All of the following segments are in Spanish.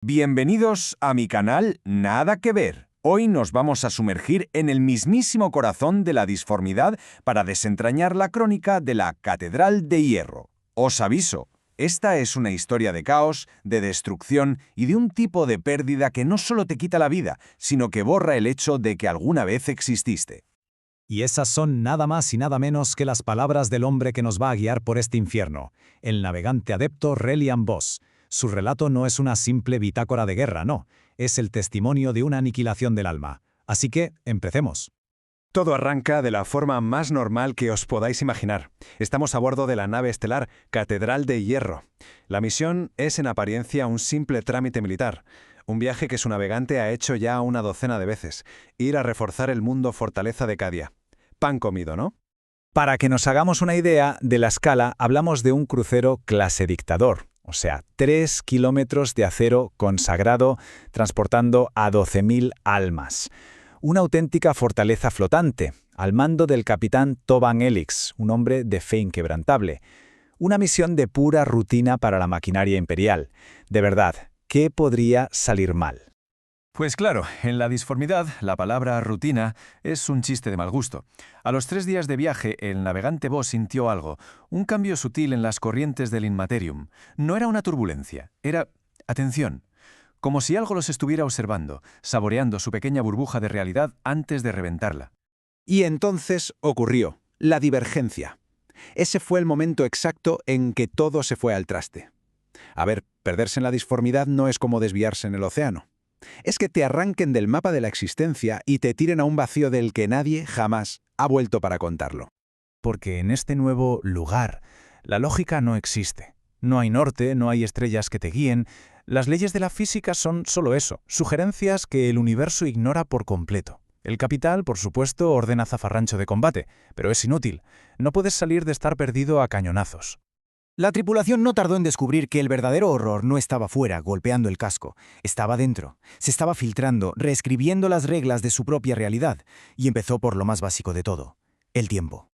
Bienvenidos a mi canal Nada que Ver. Hoy nos vamos a sumergir en el mismísimo corazón de la disformidad para desentrañar la crónica de la Catedral de Hierro. Os aviso, esta es una historia de caos, de destrucción y de un tipo de pérdida que no solo te quita la vida, sino que borra el hecho de que alguna vez exististe. Y esas son nada más y nada menos que las palabras del hombre que nos va a guiar por este infierno, el navegante adepto Relian Vos. Su relato no es una simple bitácora de guerra, no, es el testimonio de una aniquilación del alma. Así que, empecemos. Todo arranca de la forma más normal que os podáis imaginar. Estamos a bordo de la nave estelar Catedral de Hierro. La misión es en apariencia un simple trámite militar, un viaje que su navegante ha hecho ya una docena de veces, ir a reforzar el mundo fortaleza de Cadia. Pan comido, ¿no? Para que nos hagamos una idea de la escala, hablamos de un crucero clase dictador. O sea, 3 kilómetros de acero consagrado transportando a 12.000 almas. Una auténtica fortaleza flotante, al mando del capitán Toban Elix, un hombre de fe inquebrantable. Una misión de pura rutina para la maquinaria imperial. De verdad, ¿qué podría salir mal? Pues claro, en la disformidad, la palabra rutina es un chiste de mal gusto. A los 3 días de viaje, el navegante Vos sintió algo, un cambio sutil en las corrientes del Inmaterium. No era una turbulencia, era atención, como si algo los estuviera observando, saboreando su pequeña burbuja de realidad antes de reventarla. Y entonces ocurrió, la divergencia. Ese fue el momento exacto en que todo se fue al traste. A ver, perderse en la disformidad no es como desviarse en el océano. Es que te arranquen del mapa de la existencia y te tiren a un vacío del que nadie jamás ha vuelto para contarlo. Porque en este nuevo lugar, la lógica no existe. No hay norte, no hay estrellas que te guíen. Las leyes de la física son solo eso, sugerencias que el universo ignora por completo. El capital, por supuesto, ordena zafarrancho de combate, pero es inútil. No puedes salir de estar perdido a cañonazos. La tripulación no tardó en descubrir que el verdadero horror no estaba fuera, golpeando el casco. Estaba dentro. Se estaba filtrando, reescribiendo las reglas de su propia realidad. Y empezó por lo más básico de todo, el tiempo.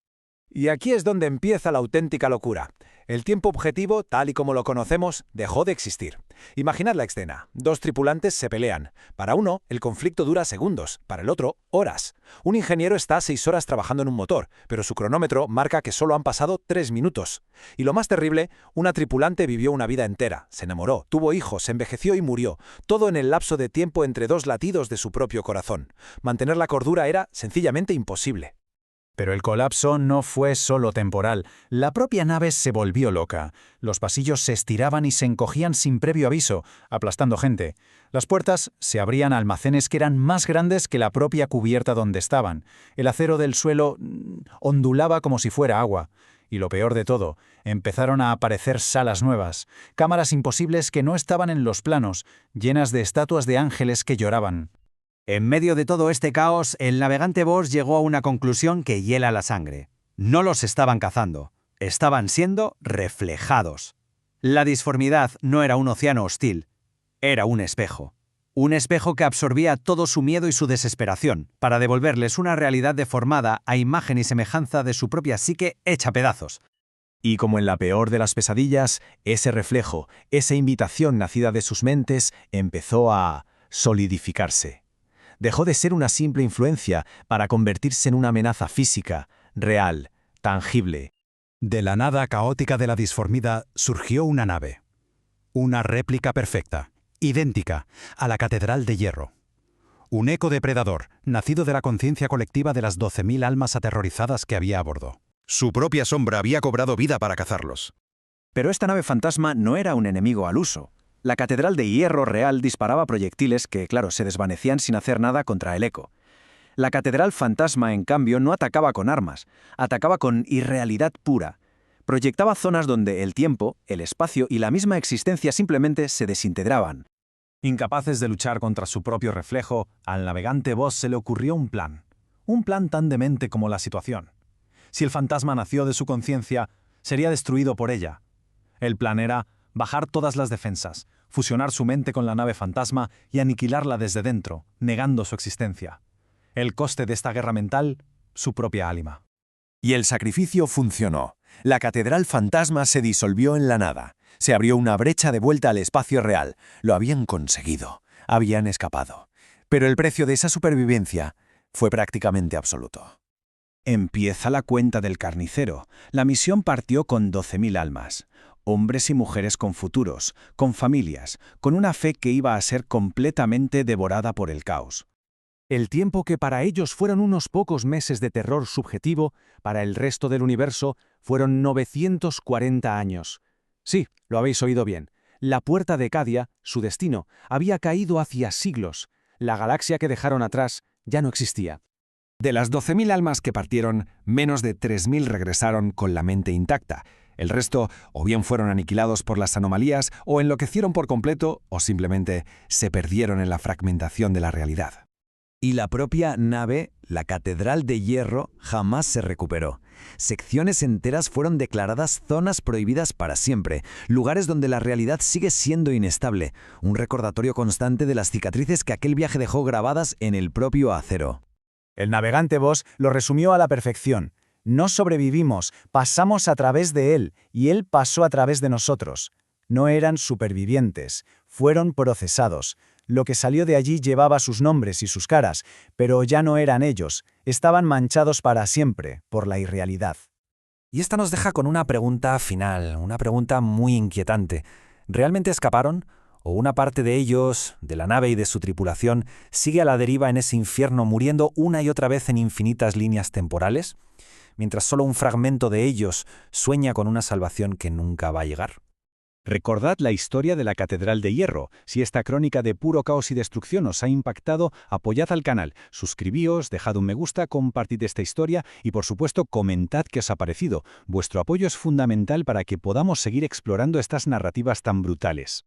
Y aquí es donde empieza la auténtica locura. El tiempo objetivo, tal y como lo conocemos, dejó de existir. Imaginad la escena. 2 tripulantes se pelean. Para uno, el conflicto dura segundos, para el otro, horas. Un ingeniero está 6 horas trabajando en un motor, pero su cronómetro marca que solo han pasado 3 minutos. Y lo más terrible, una tripulante vivió una vida entera, se enamoró, tuvo hijos, envejeció y murió, todo en el lapso de tiempo entre 2 latidos de su propio corazón. Mantener la cordura era sencillamente imposible. Pero el colapso no fue solo temporal. La propia nave se volvió loca. Los pasillos se estiraban y se encogían sin previo aviso, aplastando gente. Las puertas se abrían a almacenes que eran más grandes que la propia cubierta donde estaban. El acero del suelo ondulaba como si fuera agua. Y lo peor de todo, empezaron a aparecer salas nuevas, cámaras imposibles que no estaban en los planos, llenas de estatuas de ángeles que lloraban. En medio de todo este caos, el navegante Vos llegó a una conclusión que hiela la sangre. No los estaban cazando, estaban siendo reflejados. La disformidad no era un océano hostil, era un espejo. Un espejo que absorbía todo su miedo y su desesperación, para devolverles una realidad deformada a imagen y semejanza de su propia psique hecha pedazos. Y como en la peor de las pesadillas, ese reflejo, esa invitación nacida de sus mentes, empezó a solidificarse. Dejó de ser una simple influencia para convertirse en una amenaza física, real, tangible. De la nada caótica de la disformidad surgió una nave. Una réplica perfecta, idéntica a la Catedral de Hierro. Un eco depredador, nacido de la conciencia colectiva de las 12.000 almas aterrorizadas que había a bordo. Su propia sombra había cobrado vida para cazarlos. Pero esta nave fantasma no era un enemigo al uso. La Catedral de Hierro real disparaba proyectiles que, claro, se desvanecían sin hacer nada contra el eco. La Catedral fantasma, en cambio, no atacaba con armas, atacaba con irrealidad pura. Proyectaba zonas donde el tiempo, el espacio y la misma existencia simplemente se desintegraban. Incapaces de luchar contra su propio reflejo, al navegante Vos se le ocurrió un plan. Un plan tan demente como la situación. Si el fantasma nació de su conciencia, sería destruido por ella. El plan era bajar todas las defensas, fusionar su mente con la nave fantasma y aniquilarla desde dentro, negando su existencia. El coste de esta guerra mental, su propia alma. Y el sacrificio funcionó. La Catedral fantasma se disolvió en la nada. Se abrió una brecha de vuelta al espacio real. Lo habían conseguido. Habían escapado. Pero el precio de esa supervivencia fue prácticamente absoluto. Empieza la cuenta del carnicero. La misión partió con 12.000 almas. Hombres y mujeres con futuros, con familias, con una fe que iba a ser completamente devorada por el caos. El tiempo que para ellos fueron unos pocos meses de terror subjetivo, para el resto del universo fueron 940 años. Sí, lo habéis oído bien. La puerta de Cadia, su destino, había caído hacía siglos. La galaxia que dejaron atrás ya no existía. De las 12.000 almas que partieron, menos de 3.000 regresaron con la mente intacta. El resto o bien fueron aniquilados por las anomalías, o enloquecieron por completo, o simplemente se perdieron en la fragmentación de la realidad. Y la propia nave, la Catedral de Hierro, jamás se recuperó. Secciones enteras fueron declaradas zonas prohibidas para siempre, lugares donde la realidad sigue siendo inestable, un recordatorio constante de las cicatrices que aquel viaje dejó grabadas en el propio acero. El navegante Voss lo resumió a la perfección. No sobrevivimos, pasamos a través de él, y él pasó a través de nosotros. No eran supervivientes, fueron procesados. Lo que salió de allí llevaba sus nombres y sus caras, pero ya no eran ellos, estaban manchados para siempre por la irrealidad. Y esta nos deja con una pregunta final, una pregunta muy inquietante. ¿Realmente escaparon? ¿O una parte de ellos, de la nave y de su tripulación, sigue a la deriva en ese infierno muriendo una y otra vez en infinitas líneas temporales? Mientras solo un fragmento de ellos sueña con una salvación que nunca va a llegar. Recordad la historia de la Catedral de Hierro. Si esta crónica de puro caos y destrucción os ha impactado, apoyad al canal, suscribíos, dejad un me gusta, compartid esta historia y por supuesto comentad qué os ha parecido. Vuestro apoyo es fundamental para que podamos seguir explorando estas narrativas tan brutales.